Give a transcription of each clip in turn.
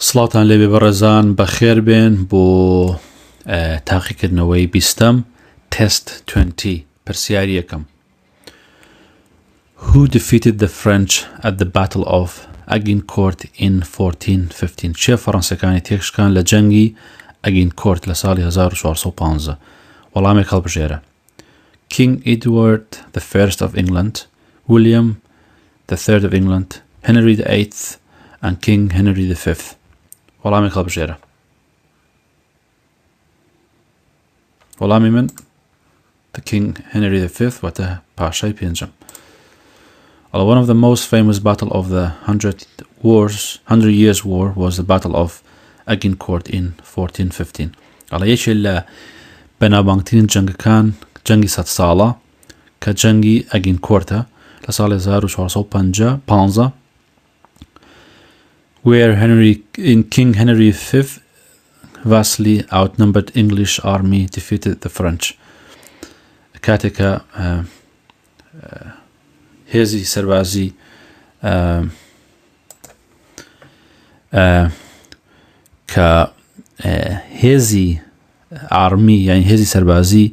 سڵاتان لێبێ بەڕێزان بەخێر بێن بۆ تاقیکردنەوەی بیستەم تست 20 پرسیاری یەکەم. Who defeated the French at the Battle of Agincourt in 1415؟ چێ فەڕەنسیەکانی تێکشکان لە جەنگی ئەگینکۆرت لە ساڵی 1415؟ وەڵامێک هەڵبژێرە. King Edward the First of England, William the Third of England, Henry the Eighth and King Henry the Fifth. وەڵامێک هەڵبژێرە. وەڵامی من the King Henry the Fifth واتە پاشای پێنجەم. One of the most famous battle of the 100 Years' War was the Battle of Agincourt in 1415. یەکێ لە بەناوبانگترین جەنگەکان جەنگی 100 ساڵە کە جەنگی ئەگینکۆرتە لە ساڵی 1415 where King Henry V vastly outnumbered English army defeated the French. کاتێکە هێزی سەربازی کە هێزی ئارمی یان هێزی سەربازی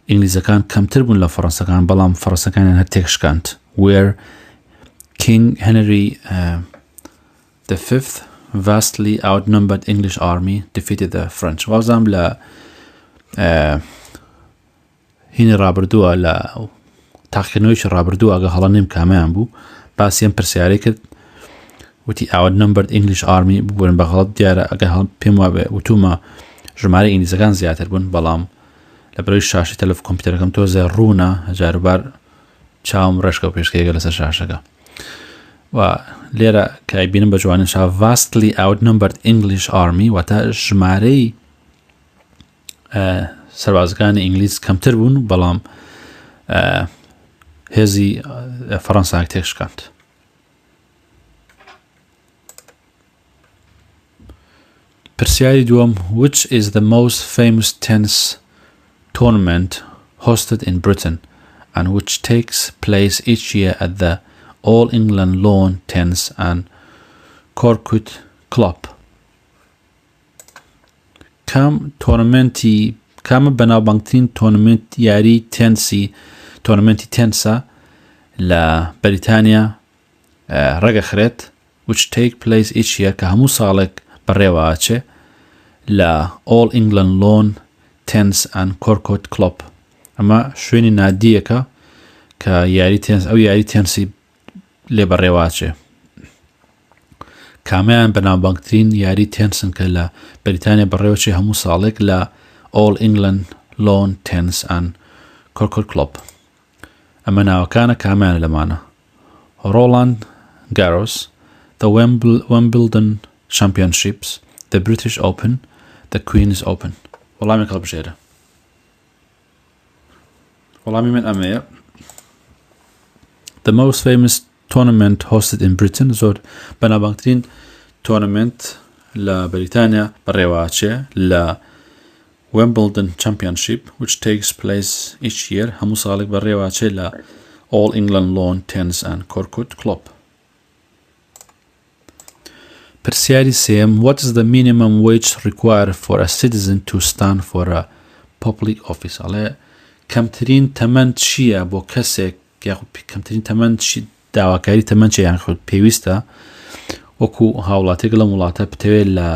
ئینگلیزەکان کەمتر بوون لە فەڕەنسەکان بەڵام فەڕەنسەکانیان هەر تێکشکاند. where King Henry the Fifth vastly outnumbered English army defeated the French. وازام لە هینی ڕابردووە لە تاقیکردنەوەیکی ڕابردووە ئەگە هەڵە نیم کامیان بوو باسیەم پرسیارەی کرد وتی outnumbered English army بوون بە غەڵەت دیارە ئەگە پێم وابێ وتومە ژمارە ئینگلیزەکان زیاتر بوون بەڵام لە بەرەوەی شاشی تەلەف کۆمپیوتەرەکەم تۆزە ڕوونە جاروبار چاوم ڕێشکە و پێشکەیەکە لەسەر شاشەکە و لێرە کە بینم بە جوانین شا vastly outnumbered English army واتە ژمارەی سەربازەکانی ئینگلیز کەمتر بوون بەڵام هێزی فەڕەنساک تێکشکاند. پرسیاری دووەم which is the most famous tennis tournament hosted in Britain and which takes place each year at the All England Lawn Tennis and Croquet Club. کام بەناوبانگترین تۆرنمنت یاری تۆرنمنتی تێنسە لە بەریتانیا ڕەگەخرێت which take place each year کە هەموو ساڵێک بەڕێوەچێ لە All England Lawn Tennis and Croquet Club. ئەمە شوێنی نادیەکە کە ئەو یاری تێنسی لێ بەڕێوەچێ. کامیان بەناوبانگترین یاری تێنسن کە لە بەریتانیا بەڕێوەچێ هەموو ساڵێک لە All England Lawn Tennis and Croquet Club. ئەمە ناوەکانە کامیانە لەمانە: Roland Garros, the Wimbledon Championships, the British Open, the Queen's Open. وەڵامێک هەڵبژێرە. وەڵامی من ئەمەیە. The most famous tournament hosted in Britain زۆر بەناوبانگترین تۆرنمنت لە بەریتانیا بەڕێوەچێ لە Wimbledon Championship which takes place each year هەموو ساڵێک بەڕێوەچێ لە All England Lawn Tennis and Croquet Club. پرسیاری سێم what is the minimum wage required for a citizen to stand for a public office؟ ئەڵێ کەمترین تەمەند چییە بۆ کەسێک یاخود کەمترین تەمەند داواکاری تەمەند چیە یاخود پێویستە وەکو هاوڵاتێک لەم وڵاتە بتەوێت لە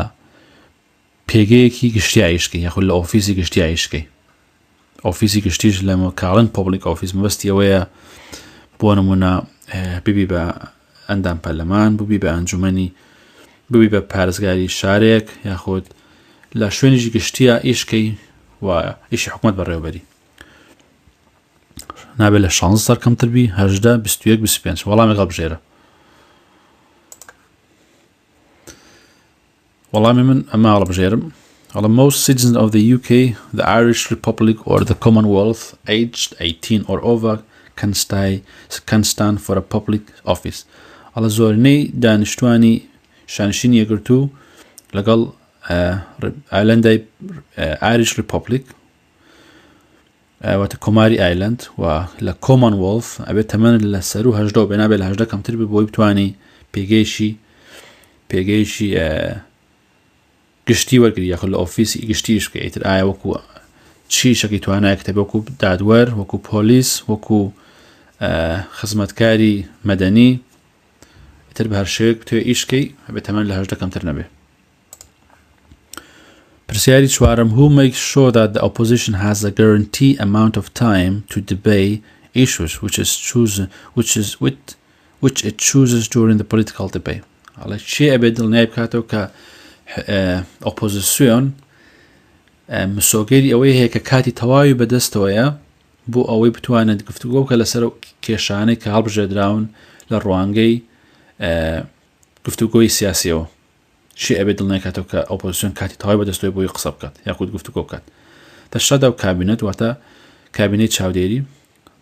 پێگەیەکی گشتی ئایشکەی یاخود لە ئۆفیسی گشتی ئایشکەی. ئۆفیسی گشتیش لە کاڵن پۆبلیک ئۆفیس مەبەستی ئەوەیە بۆ نمونە ببی بە ئەندام پەرلەمان ببی بە ئەنجومەنی ببی بە پارێزگاری شارێک یاخود لە شوێنیشی گشتیە ئیشکەی وایە ئیشی حکومەت بەڕێوەبەری نابێت لە 16 کەمتر بی 18 21 25. وەڵامێک هەڵبژێرە. وەڵامی من ئەمە هەڵبژێرم. Most citizens of the UK, the Irish Republic or the Commonwealth aged 18 or over can stand for a public office. زۆرینەی دانیشتوانی شانشینی یەکگرتوو لەگەڵ ئایلەندای Irish Republic واتە کۆماری ئایلند و لە Commonwealth ئەبێت تەمەن لە سەر و 18 بێ نابێت لە 18 کەمتر بێ بۆی بتوانی پێگەیشی گشتی وەرگری یاخود لە ئۆفیسی گشتیش کە ئیتر ئایا وەکو چیشێکی توانای کتێبێ وەکو دادوەر وەکو پۆلیس وەکو خزمەتکاری مەدەنی ئیتر بە هەر شێوەیەک بتوێ ئیشکەی هەبێت تەمەن لە 18 کەمتر نەبێ. پرسیاری چوارم who makes sure that the opposition has a guaranteed amount of time to debate issues which it chooses during the political debate. على شيء أبد النائب كاتو ك opposition مسوقيري أوي هيك كاتي تواوي بدستويا بو أوي بتواند گفتگو كلا سرو كيشاني كهالب جدراون للروانجي گفتگوی سیاسیەوە شيء أبد النائب كاتو ك opposition كاتي تواوي بدستويا بو يقصب كات ياخد گفتگو كات تشرد أو كابينت واتا كابينت شاوديري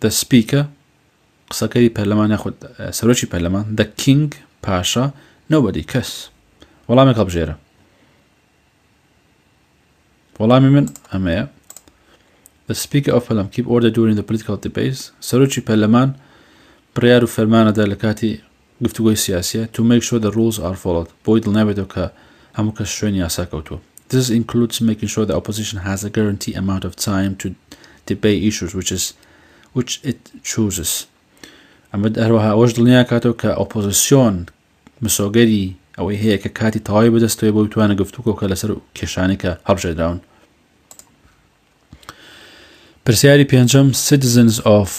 the speaker قسەکەی پەرلەمان یاخود سەرۆکی پەرلەمان the king پاشا nobody کەس وەڵامێک هەڵبژێرە وەڵامی من ئەمەیە the speaker of parliament keep order during the political debates سەرۆکی پەرلەمان بڕیار و فەرمانەدا لە کاتی گفتگۆی سیاسیە to make sure the rules are followed بۆی دڵنیابێتەوە کە هەموو کەس شوێنی یاسا کەوتووە. This includes making sure the opposition has a guaranteed amount of time to debate issues which it chooses. ئەمە هەروەها ئەوەش دڵنیا کاتەوە کە ئۆپۆزیسیۆن مسۆگەری ئەوەی هەیە کە کاتی تەواوی بەدەستەوەی بۆ بتوانە گفتوگۆ کە لەسەر کێشانی کە هەڵبژێردراون. پرسیاری پێنجەم citizens of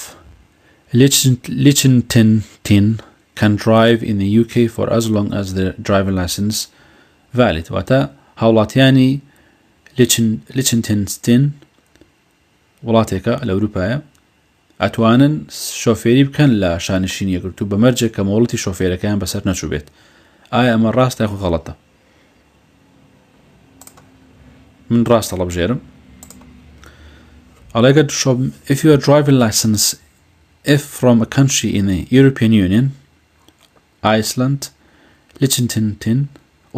Liechtenstein can drive in the UK for as long as their driving license valid. واتە هاوڵاتیانی Liechtenstein وڵاتێکە لە ئەوروپایە ئەتوانن شۆفێری بکەن لە شانشینی یەکگرتوو بەمەرجێک کە مۆڵەتی شۆفێرەکەیان بەسەر نەچوو بێت. ئایا ئەمە ڕاستە یاخود غەڵەتە؟ من ڕاستە هەڵبژێرم. If your driving license if from a country in the European Union, Iceland, Liechtenstein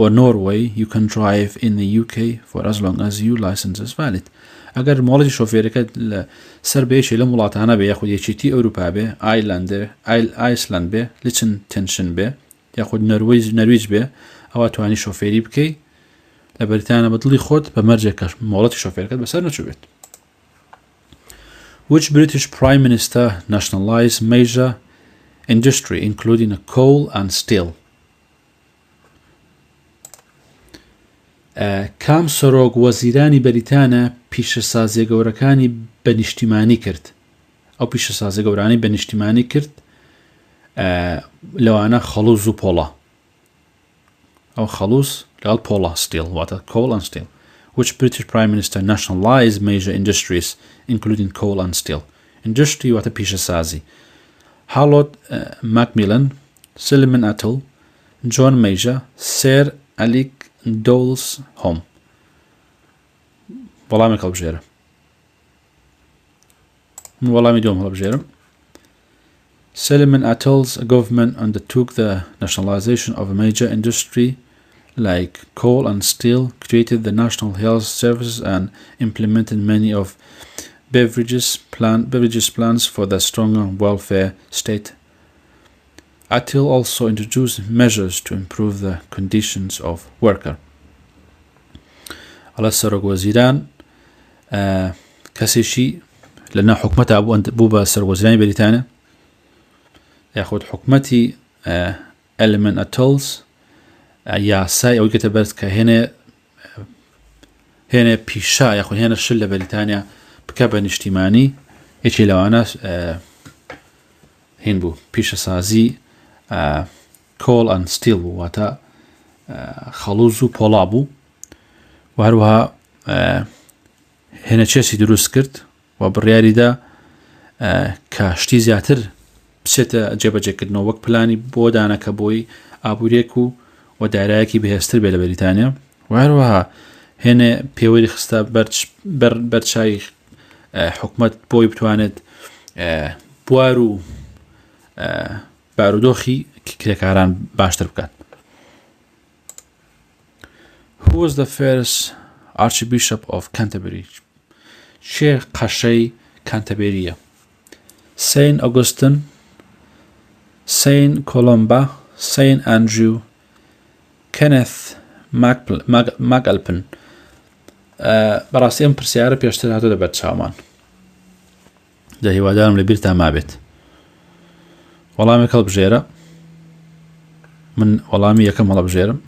or Norway, you can drive in the UK for as long as your license is valid. ئەگەر مۆڵەتی شۆفێرەکەت لە سەر بێشی لە وڵاتانە بێ یاخود یەکێتی ئەوروپا بێ ئایسلند بێ لیچنتنشن بێ یاخود نەرویج بێ ئەوە توانی شۆفێری بکەی لە بەریتانیا بە دڵی خۆت بە مەرجێک کە مۆڵەتی شۆفێرەکەت بەسەر نەچوو بێت. Which British Prime Minister nationalised major industry including coal and steel? کام سۆرۆک وەزیرانی بەریتانە پیشەسازیە گەورەکانی بەنیشتیمانی کرد. ئەو پیشەسازیە گەورانی بەنیشتیمانی کرد لەوانە خەڵوز و پۆڵە. ئەو خەڵوز لەگەڵ پۆڵە steel واتە coal and steel. Which British Prime Minister nationalised major industries including coal and steel? Industry واتە پیشەسازی. Harold Macmillan, Solomon Atul, John Major, Sir Alec Dole's home. وەڵامی هەڵبژێرە. من وەڵامی دوم هەڵبژێرم. Solomon Atul's government undertook the nationalisation of a major industry like coal and steel, created the National Health Services and implemented many of beverages plans for the stronger welfare state. Atul also introduced measures to improve the conditions of worker. على سەرۆک وەزیران کەسێکی لەنا حکومەتە بوو بە سەرۆکوەزیرانی بەریتانیا یاخود حکومەتی ئەلمن ئەتڵز یاسای ئەوەی کەتە بەرز کە هێنێ پیشا یاخود هێنە شل لە بەریتانیا بکە بە نیشتیمانی یەکی لەوانە هین بوو پیشەسازی کۆڵ ئەند ستیل بوو واتە خەڵوز و پۆڵا بوو و هەروەها هێنە چێسی دروست کرد و بڕیاریدا کە شتی زیاتر بچێتە جێبەجێکردنەوە وەک پلانی بۆ دانەکە بۆی ئابوورێک و دارایەکی بەهێزتر بێ لە بەریتانیا و هەروەها هێنێ پێوەری خستە بەرچای حکومەت بۆی بتوانێت بوار و بارودۆخی کرێکاران باشتر بکات. Who was the first Archbishop of Canterbury? چێ قەشەی کانتەبێریە؟ Saint Augustine, Saint Columba, Saint Andrew, Kenneth ماگەلپن بەڕاستی ئەم پرسیارە پێشتر هاتۆ دەبێت چاومان دە هیوادارم لە بیرتان مابێت وەڵامی هەڵبژێرە من وەڵامی یەکەم هەڵبژێرم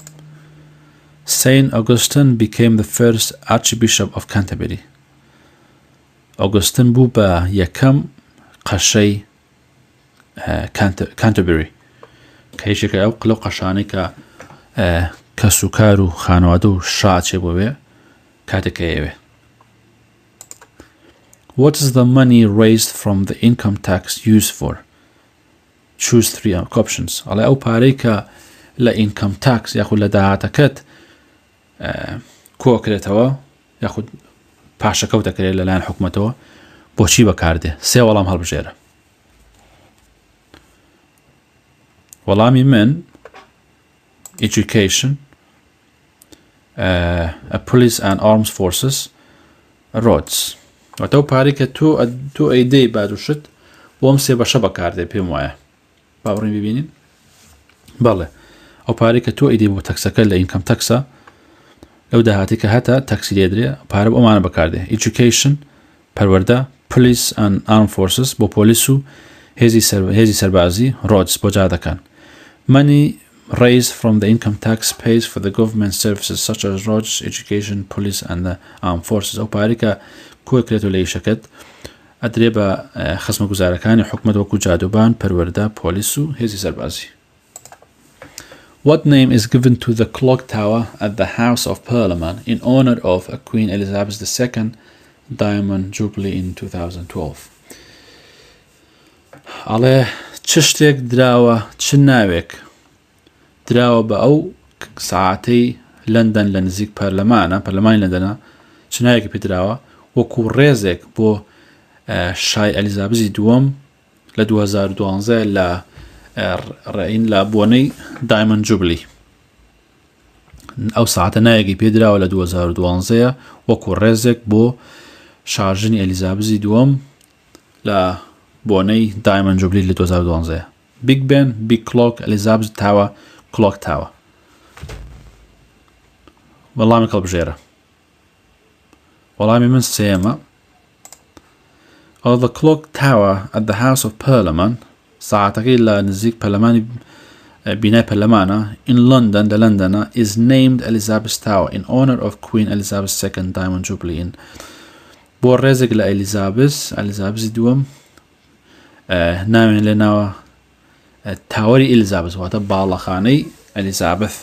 Saint Augustine became the first Archbishop of Canterbury. Augustine بوو بە یەکەم قەشەی Canterbury کە هیچێکە ئەو قلە قەشانەی کە کەس و کار و خانەوادە و شاچێ بۆ وێ کاتێکە ئێوێ What is the money raised from the income tax used for? Choose 3 options. ئەڵێ ئەو پارەی کە لە income tax یاخود لە داهاتەکەت کۆکرێتەوە یاخود پاشەکەوت دەکرێت لەلایەن حکوومەتەوە بۆچی بەکاردێ سێ وەڵام هەڵبژێرە وەڵامی من education police and armed forces roads واتە ئەو پارەی کە تۆ ئەیدەی بادوشت بۆم سێ بەشە بەکاردێ پێم وایە باوەڕێم ببینین بەڵێ ئەو پارەی کە تۆ ئەیدەی بۆ تەکسەکە لە ئینکەم تەکسە لەو داهاتی کە هەتا تەکسی لێدرێ پارە بۆ ئەمانە بەکاردێ education پەروەردە police and armed forces بۆ پۆلیس و هێزی سەربازی roads بۆ جادەکان money raised from the income tax pays for the government services such as roads, education, police and the armed forces ئەو پارەی کە کۆکرێتەوە لە ئیشەکەت ئەدرێ بە خزمە گوزارەکانی حکوومەت وەکو جادوبان پەروەردە پۆلیس و هێزی سەربازی What name is given to the clock tower at the House of Parliament in honor of Queen Elizabeth II Diamond Jubilee in 2012 ئەڵێ چ شتێک دراوە چ ناوێک دراوە بە ئەو ساعتەی لەندەن لە نزیک پەرلەمانی لەندەنە چ ناوێکی پێدراوە وەکو ڕێزێک بۆ شای ئەلیزابەزی دووەم لە 2012 لە ڕێین لە بۆنەی دایمەند جوبلی ئەو ساعتە نایەکی پێدراوە لە 2012 وەکو ڕێزێک بۆ شارژنی ئەلیزابەزی دووەم لە بۆنەی دایمەند جوبلی لە 2012 بیگ بن بیگ کلۆک ئەلیزابەز تاوە کلۆک تاوە وەڵامی هەڵبژێرە وەڵامی من سێمە The clock tower at the House of Parliament ساعتەکەی لە نزیک پەرلەمانی بینای پەرلەمانە in London لە لەندەنە is named Elizabeth Tower in honor of Queen Elizabeth II Diamond Jubilee بۆ ڕێزێک لە ئەلیزابەزی دووەم ناوێن لێ ناوە تاوەری ئەلیزابەز واتە باڵەخانەی ئەلیزابەث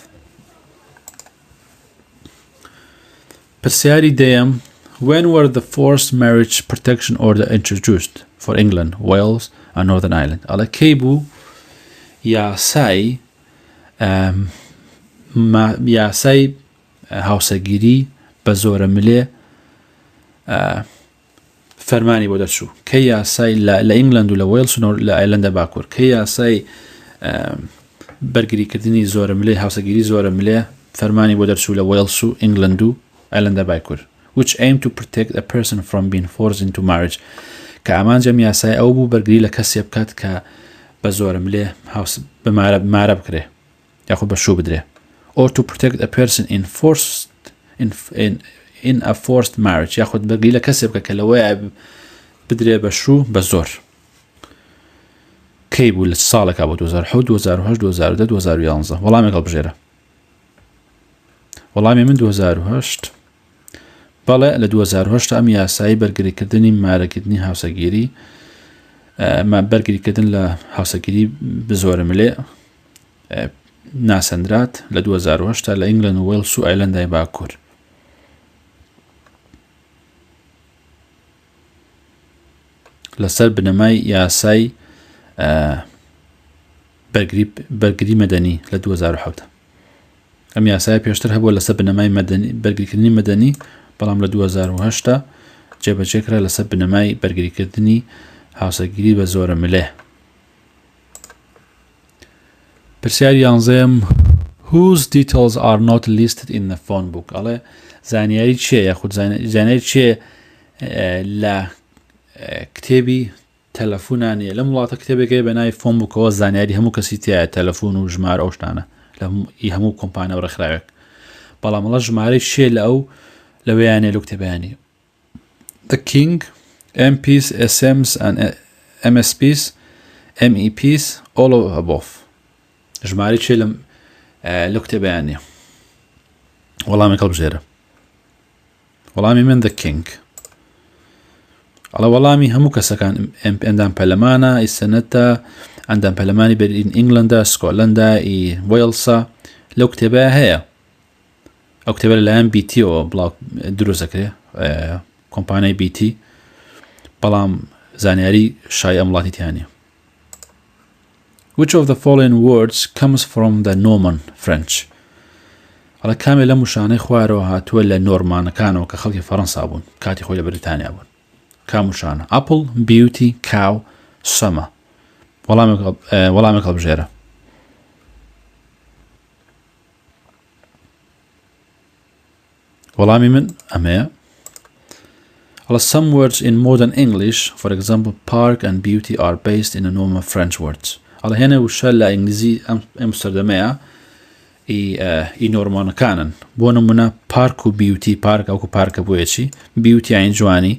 پرسیاری دەیەم When were the forced marriage protection order introduced for England, Wales and Northern Ireland? ئەڵێ کەی بوو یاسای هاوسەگیری بە زۆرە ملێ فەرمانی بۆ دەرچوو کەی یاسای لە ئینگلند و لە وێلس و لە ئایلەندە باکوور کەی یاسای بەرگریکردنی زۆرە ملێ هاوسەگیری زۆرە ملێ فەرمانی بۆ دەرچوو لە وێلس و ئینگلند و ئایلەندە باکوور which aim to protect a person from being forced into marriage کە ئامانجەم یاسای ئەو بوو بەرگری لە کەسێ بکات کە بە زۆرە ملێ مارە بکرێ یاخود بە شوو بدرێ or to protect a person in a forced marriage یاخود بەرگری لە کەسێ بکە کە لەوەیە بدرێ بە شوو بە زۆر کەی بوو لە ساڵێکا بۆ 2007 2008 2010 2011 وەڵامێک هەڵبژێرە وەڵامی من 2008 بەڵێ لە 2008 ئەم یاسایی بەرگریکردنی مارەکردنی هاوسەگیری بەرگریکردن لە هاوسەگیری بزۆرە ملێ ناسەندرات لە 2008 لە ئینگلند و وێلس و ئایلەندای باکوور لەسەر بنەمای یاسای بەرگری مەدەنی لە 2007 ئەم یاسای پێشتر هەبووە لەسەر بنەمای بەرگریکردنی مەدەنی بەڵام لە 2008 جێبەجێکرا لەسەر بنەمای بەرگریکردنی هاوسەگیری بە زۆرە ملێ پرسیاری یانزەم Whose details are not listed in the phone book ئەڵێ زانیاری چیە یاخود زانیاری چیە لە کتێبی تەلەفۆنانیە لەم وڵاتە کتێبێکەیە بە ناوی فۆن بووکەوە زانیاری هەموو کەسی تایە تەلەفۆن و ژمارە ئەو شتانە لە هەموو کۆمپانیە و ڕێکخراوێک بەڵام ئەڵە ژمارەی شێ لە ئەو لەوەیانێ لەو کتێبەیانی. The King, MPs, SMs and MSPs, MEPs, all of above. ژمارەی شێ لەو کتێبەیانێ. وەڵامی هەڵبژێرە. وەڵامی من The King. ئەڵە وەڵامی هەموو کەسەکان ئەندام پەرلەمانە، ئی سەنەتە، ئەندام پەرلەمانی بەرین ئینگلەندە، سکۆتلەندە، ئی وێڵسە لەو کتێبەیە هەیە. ئەو کتێبە لەلایەن بیتیەوە بڵاو دروست دەکرێت، کۆمپانیای بیتی، بەڵام زانیاری شای ئەم وڵاتییانە. Which of the following words comes from the Norman French؟ ئەڵە کامێ لە موشانەی خوارەوە هاتووە لە نۆرمانەکانەوە کە خەڵکی فەڕەنسا بوون کاتی خۆی لە بەریتانیا بوون. کاموشانە؟ Apple, Beauty, Cow, Summer. وەڵامێک هەڵبژێرە. وەڵامی من ئەمەیە. Some words in modern English, for example, park and beauty, are based in a normal French words. هێنە وشە لە ئینگلیزی ئەم سەردەمەیە ئی نۆرمانەکانن. بۆ نمونە پارک و بیوتی، پارک ئەوکو پارکە بۆیەکی، بیوتی ئاین جوانی،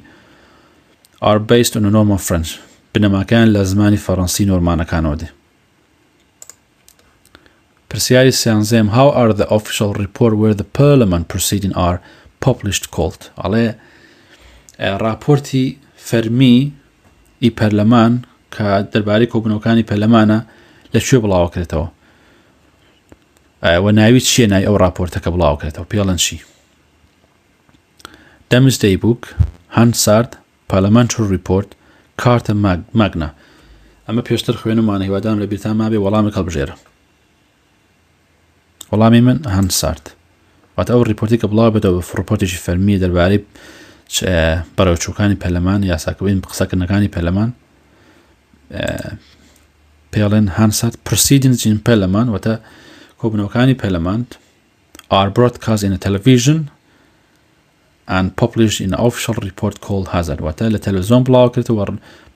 are based on a normal French. بنەماکان لە زمانی فەڕەنسی نۆرمانەکانەوە دێ. پرسیاری سیانزەم How are the official report where the Parliament proceeding are published called؟ ئەڵێ راپۆرتی فەرمی ئی پەرلەمان کە دەربارەی کۆبوونەوەکانی پەرلەمانە لەکوێ بڵاوەکرێتەوە و ناوی چییە ناوی ئەو راپۆرتەکە بڵاوەکرێتەوە، پێڵەن چی؟ Domesday Book، Hansard، Parliamentary Report، Carta Magna. ئەمە پێشتر خوێنمانە، هیوادارم لە بیرتان مابێ. وەڵامێک هەڵبژێرە. وەڵامی من هانسارد. واتە ئەو ریپۆرتی کە بڵاو بێتەوە ڕپۆرتێکی فەرمی دەربارەی بەڕێوەچووکانی پەرلەمان، یاساکردنی قسەکردنەکانی پەرلەمان، پێڵێن هانسارد proceedings in Parliament، واتە کۆبوونەوەکانی پەرلەمان are broadcast in a television and published in an official report called Hazard. واتە لە تەلەڤیزۆن بڵاوکرێتەوە،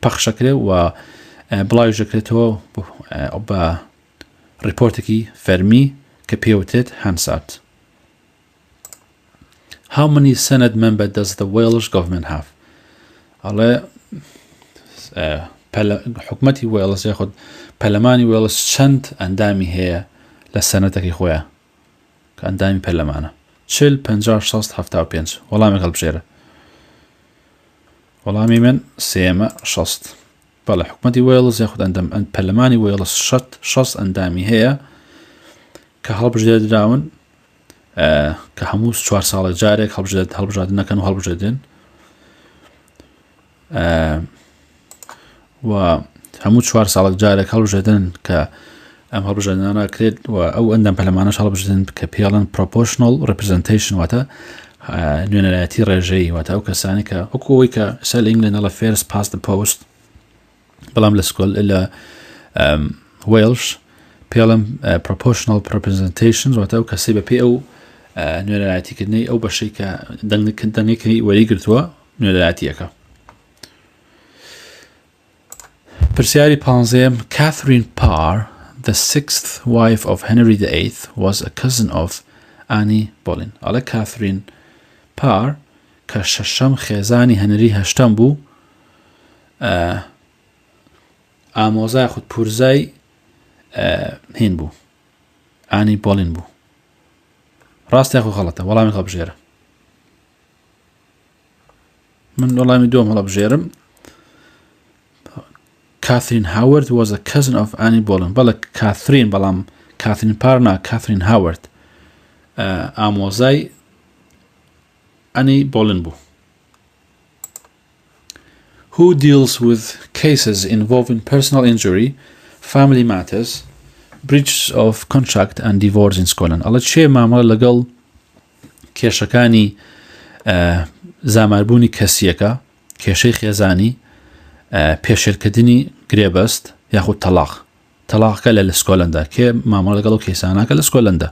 پەخشەکرێت و بڵاویژەکرێتەوە بە ریپۆرتێکی فەرمی کە پێوتێت هانسارد. How many Senate members does the Welsh government have؟ ئەڵێ حکومەتی وێڵز یاخود پەرلەمانی وێڵز چەند ئەندامی هەیە لە سەنەتەکەی خۆیان کە ئەندامی پەرلەمانە؟ 40، 50، 60، 75. وەڵامێک هەڵبژێرە. وەڵامی من سێمە 60. بەڵێ حکومەتی وێڵز یاخود پەرلەمانی وێڵز 60 ئەندامی هەیە کە هەڵبژێردراون کە هەموو 4 ساڵێک جارێک هەڵبژاردنەکەن و هەڵبژێردن و هەموو 4 ساڵێک جارێک هەڵبژێردن کە ئەم هەڵبژێردنانە کرێت و ئەو ئەندام پەرلەمانەش هەڵبژێردن کە پێڵەن proportional representation، واتە نوێنەرایەتی ڕێژەیی، واتە ئەو کەسانی کە وەکوەوەی کە سەر ئینگلند هەڵە first past the post، بەڵام لە سکۆل لە وێلش پێڵم proportional representation، واتە ئەو کەسەی بەپێ ئەو نوێنەرایەتیکردنەی ئەو بەشەی کە دەنگکردنێکی وەریگرتووە نوێنەرایەتیەکە. پرسیاری 15 Catherine Parr, the 6th wife of Henry VIII, was a cousin of Annie Boleyn. ئەڵێ Catherine Parr کە شەشەم خێزانی هەنری هەشتەم بوو، ئامۆزای خود پورزای هین بوو، ئانی بۆلین بوو. ڕاستە یاخود غەڵەتە؟ وەڵامی هەڵبژێرە. من وەڵامی دووەم هەڵبژێرم. Catherine Howard was a cousin of Annie Boleyn. بەڵێ Catherine، بەڵام Catherine Parr نا، Catherine Howard ئامۆزای Annie Boleyn بوو. Who deals with cases involving personal injury, family matters, breach of contract and divorce in Scotland؟ ئەڵە چێ مامەڵە لەگەڵ کێشەکانی زاماربوونی کەسیەکە، کێشەی خێزانی، پێشێرکردنی گرێبەست یاخود تەلاقەکە لە سکۆتلەندە، کێ مامەڵە لەگەڵ و کێسانەکە لە سکۆتلەندە؟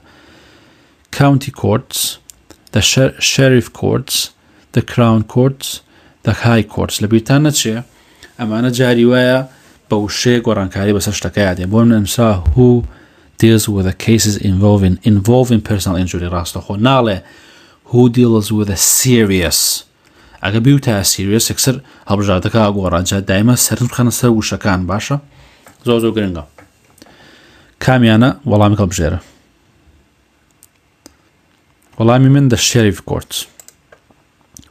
County courts، the sheriff courts، the crown courts، the high courts. لە بریتانیا چێ؟ ئەمانە جاری وایە بە وشەیە گۆڕانکاری بەسەر شتەکەی دێ. بۆ من ئەمسا who deals with the cases involving personal injury ڕاستەخۆ ناڵێ who deals with a serious ئەگە بیوتە serious یەکسەر هەڵبژاردەکە ئاگۆڕانجا دایمە سەرنج بخەنە سەر وشەکان باشە زۆر زۆر گرنگە کامیانە وەڵامی هەڵبژێرە وەڵامی من the sheriff court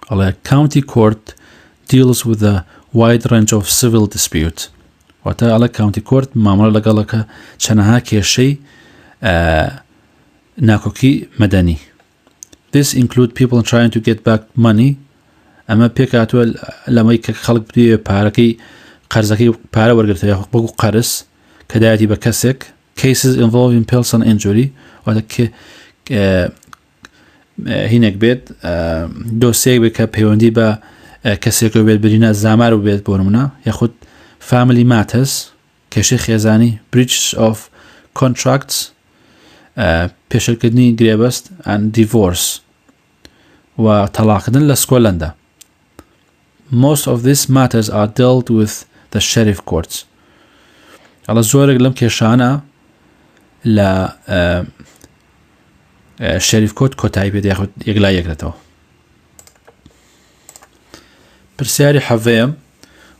ئەڵێ county court deals with a wide range of civil dispute واتە ئەڵێ county court مامەڵە لەگەڵەکە چەنەها کێشەی ناکۆکی مەدەنی this include people trying to get back money ئەمە پێکاتوە لەمەی کە خەڵک بدوێ پارەکەی قەرزەکەی پارە وەرگرتەوە بەگو قەرز کە دایەتی بە کەسێک cases involving personal injury واتە هینێک بێت دۆسیەک بێت کە پەیوەندی بە کەسێک بێت برینە زامار و بێت بۆ نمونە یاخود family matters کێشەی خێزانی breach of contracts پێشەرکردنی گرێبەست and divorce و تەلاقکردن لە سکۆلەندا most of these matters are dealt with the sheriff courts ئەڵە زۆرێک لەم کێشانە لە شەریف کۆت کۆتایی پێ یاخود یەکلای یەکرێتەوە پرسیاری حەڤەیەم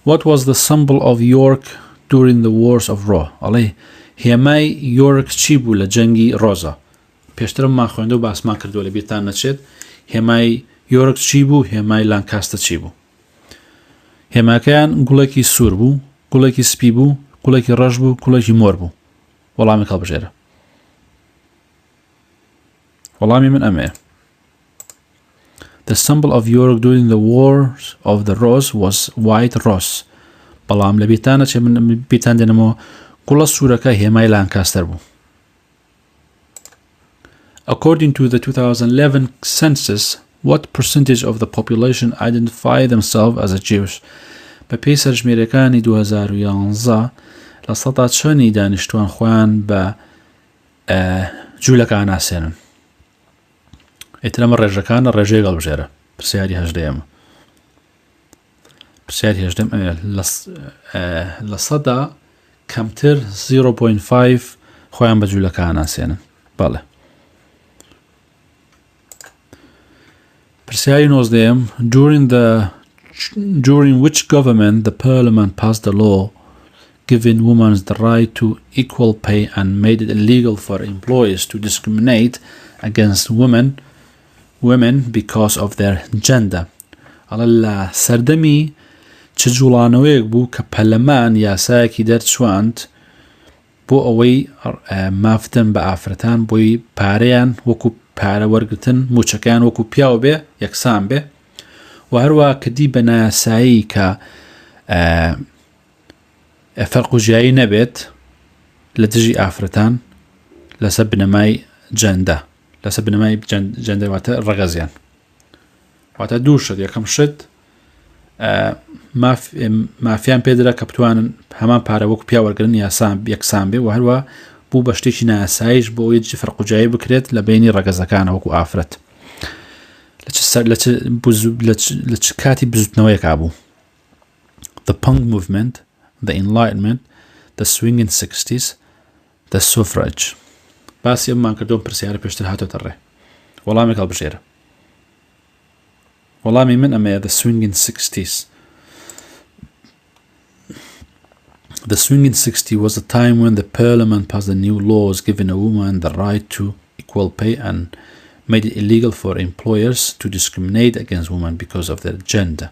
what was the symbol of York during the wars of Raw ئەڵێ هێمای یۆرک چی بوو لە جەنگی ڕۆزە پێشترم ما خوێندە و باسمان کردووە لە بیرتان نەچێت هێمای یۆرک چی بوو هێمای لانکاستە چی بوو هێماکەیان گوڵێکی سوور بوو گوڵێکی سپی بوو گوڵێکی ڕەش بوو گوڵێکی مۆر بوو وەڵامی هەڵبژێرە وەڵامی من ئەمەیە The symbol of York during the wars of the Rose was white rose بەڵام لە بیرتانە چێ من بیرتان دێنمەوە گوڵە سوورەکە هێمای لانکاستەر بوو According to the 2011 census what percentage of the population identify themselves as a Jewish بە پێی سەرژمێرەکانی 2011 لە سەدا چەندی دانیشتوان خۆیان بە جوولەکە ئاناسێنن ئیترەمە ڕێژەکانە ڕێژەیە هەڵبژێرە پرسیاری هەژدەیەمە پرسیاری هەژدەم لە سەدا کەمتر 0.5 خۆیان بە جوولەکە ئاناسێنن بەڵێ پرسیاری نۆزدەیەم during which government the parliament passed a law giving women the right to equal pay and made it illegal for employers to discriminate against women because of their gender ئەڵە لە سەردەمی چ جوڵانەوەیەک بوو کە پەرلەمان یاسایەکی دەرچواند بۆ ئەوەی مافتن بە ئافرەتان بۆی پارەیان وەکو پارە وەرگتن موچەکەیان وەکو پیاوە بێ یەکسان بێ و هەروە کردی بە نایاسایی کە فەرقوژیایی نەبێت لە دژی ئافرەتان لەسەر بنەمای جەندە لەسەر بنەمای جەندە واتە ڕەگەزیان واتە دوو شت یەکەم شت مافیان پێدرا کە بتوانن هەمان پارە وەکو پیاوەرگرن یەکسان بێ و هەروە بوو بە شتێکی نایاساییش بۆ ئەوەی فەرقوجایی بکرێت لە بینی ڕەگەزەکانە وەکو ئافرەت لە چ کاتی بزوتنەوەیەکا بوو the punk movement the enlightenment the swinging 60s the suffrage باسی ئەممان کردوم پرسیارە پێشتر هاتۆتە ڕێ وەڵامێک هەڵبژێرە وەڵامی من ئەمەیە the swinging 60s The swinging 60 was a time when the parliament passed the new laws giving a woman the right to equal pay and made it illegal for employers to discriminate against women because of their gender.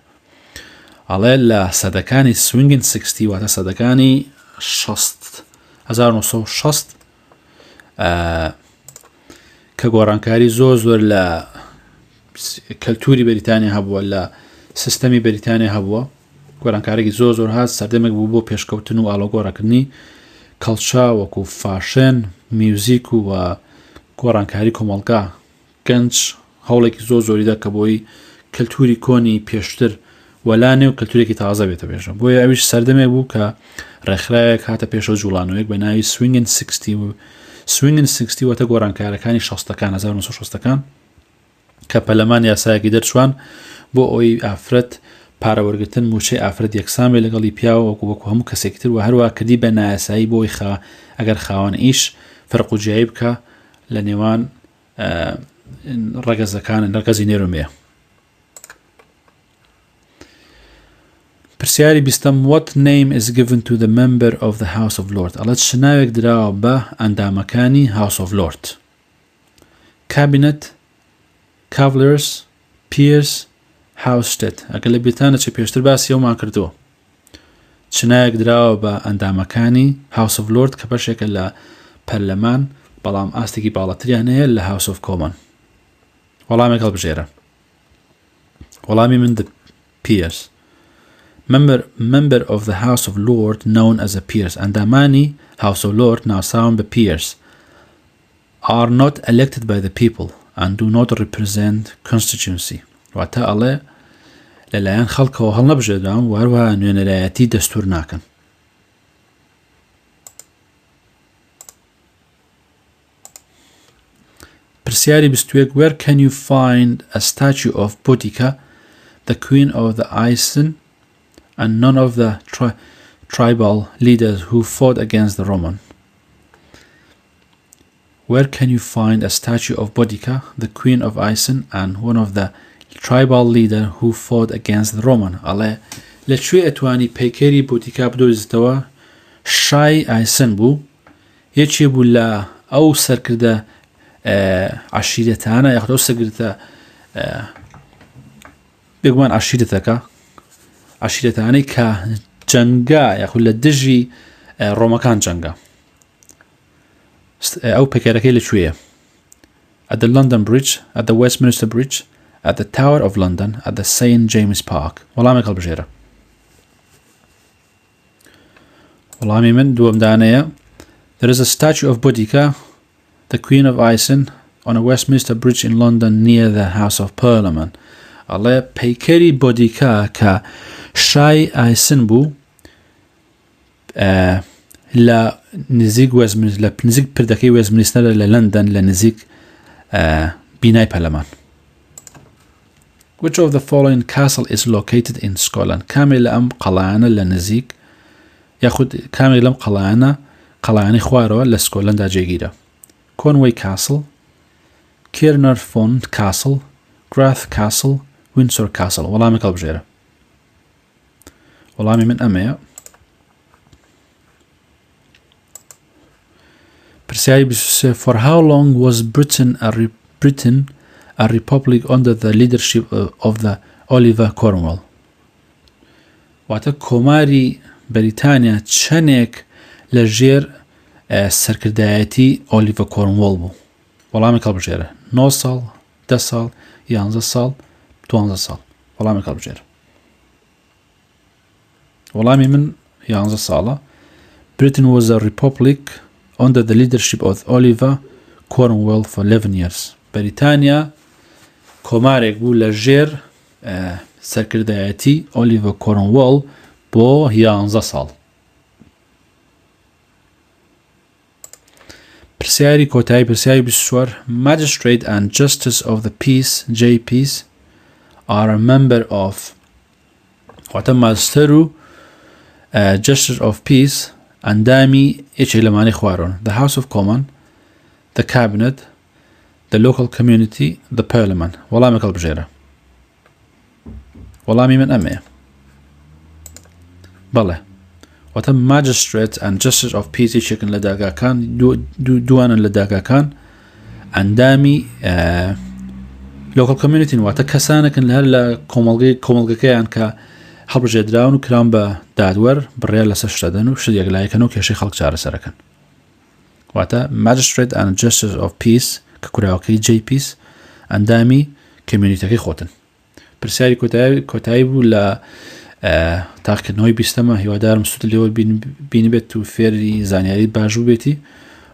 ئەڵێ لە سەدەکانی swinging 60 واتە سەدەکانی 1960 کە گۆڕانکاری زۆر لە کەلتوری بەریتانیا هەبووە لە سیستەمی بەریتانیا هەبووە گۆڕانکارێکی زۆر هات سەردەمێک بوو بۆ پێشکەوتن و ئاڵۆگۆڕەکردنی کەڵچا وەکو فاشن میوزیک و گۆڕانکاری کۆمەڵگا گەنج هەوڵێکی زۆریدا کە بۆی کەلتوری کۆنی پێشتر وەلانێ و کەلتورێکی تازە بێتە پێشە بۆیە ئەویش سەردەمێک بوو کە ڕێکخراوێک هاتە پێشەوە جوڵانەوەیەک بە ناوی swinging 60 و swinging 60 وەتە گۆڕانکارەکانی 60ەکان 1960ەکان کە پەرلەمان یاسایەکی دەرچوان بۆ ئەوەی ئافرەت پارەوەرگتن موچەی ئافرەت یەکسان بێ لەگەڵی پیاوە وەکو هەموو کەسێکتر و هەروە کردی بە نایاسایی بۆی ئەگەر خاوەن ئیش فەرق و جیایی بکە لە نێوان ڕەگەزەکان ڕەگەزی نێرومەیە. پرسیاری بیستم what name is given to the member of the House of Lords ئەڵێت چ ناوێک دراوە بە ئەندامەکانی House of Lords Cabinet Cavaliers Peers Housestead ئەگەر لە بریتانیا چ پێشتر باسی ئەومان کردووە چ ناوێک دراوە بە ئەندامەکانی House of Lords کە بەشێکە لە پەرلەمان بەڵام ئاستێکی باڵاتریان هەیە لە House of Commons وەڵامێک هەڵبژێرە وەڵامی من the Peers member of the House of Lords known as a Peers ئەندامانی House of Lords ناساون بە Peers are not elected by the people and do not represent constituency واتە ئەڵێ لەلایەن خەڵکەوە هەڵ نەبژێدران وهروەها نوێنەرایەتی دەستور ناکەن. پرسیاری 21 where can you find a statue of Boudicca the queen of the Icen and none of the tribal leaders who fought against the Roman. Where can you find a statue of Boudicca, the queen of Icen, and one of the tribal leaders who fought against the Roman? Ale لەکوێ ئەتوانی پەیکەری بودیکا بدۆزیتەوە شای ئایسن بوو یەکێ بوو لە ئەو سەرکردە عشیرەتانە یاخود ئەو سەرکردە بێگومان عشیرەتانەی کە جەنگا یاخود لە دژی ڕۆمەکان جەنگا ئەو پەیکەرەکەی لەکوێیە at the London Bridge, at the Westminster Bridge, at the Tower of London, at the St. James Park. وەڵامێک هەڵبژێرە. وەڵامی من دووەم دانەیە there is a statue of Boudicca, the Queen of Icen, on a Westminster Bridge in London near the House of Parliament. ئەڵێ پەیکەری بۆدیکا کە شای ئایسن بوو لە نزیک پردەکەی وێستمینستەر لە لەندەن لە نزیک بینای پەرلەمان. Which of the following castle is located in Scotland? کامێ لە ئەم قەڵایانە لە نزیک یاخود کامێ لەم قەڵایانی خوارەوە لە سکۆتلەندا جێگیرە. Conway Castle, Caernarfon Castle, Grath Castle, Windsor Castle. وەڵامی هەڵبژێرە. وەڵامی من ئەمەیە. پرسیاری 23 For how long was Britain a republic under the leadership of the Oliver Cromwell? واتە کۆماری بەریتانیا چەندێک لە ژێر سەرکردایەتی ئۆلیڤە کۆرنوەڵ بوو. وەڵامی هەڵبژێرە 9 ساڵ 10 ساڵ 11 ساڵ 12 ساڵ. وەڵامی هەڵبژێرە. وەڵامی من 11 ساڵە. Britain was a republic under the leadership of Oliver Cromwell for 11 years. بەریتانیا کۆمارێک بوو لە ژێر سەرکردایەتی ئۆلیڤە کۆرنوەڵ بۆ 11 ساڵ. پرسیاری کۆتایی پرسیاری 24 Magistrate and Justice of the Peace JPs are a member of واتە ماستەر و Justice of Peace ئەندامی یەکێک لەمانەی خوارەوەن the House of Commons, the Cabinet, the local community, the Parliament. وەڵامێک هەڵبژێرە. وەڵامی من ئەمەیە. بەڵێ واتە Magistrate and Justice of Peace یەکێکن لە داگاکان دوانن لە داگاکان ئەندامی local community واتە کەسانێکن هەر لە کۆمەڵگەکەیان کە هەڵبژێردراون و کران بە دادوەر بڕێ لەسەر شتەدەن و شت یەکلایەکەن و کێشەی خەڵک چارەسەرەکەن. واتە Magistrate and Justice of Peace کە کوراوەکەی JPs ئەندامی کمیونیتەکەی خۆتن. پرسیاری کۆتایی بوو لە تاقیکردنەوەی بیستەمە هیوادارم سوود لێوە بینی بێت و فێری زانیاری باشوو بێتی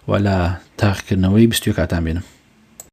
و لە تاقیکردنەوەی 21 کاتان بینم.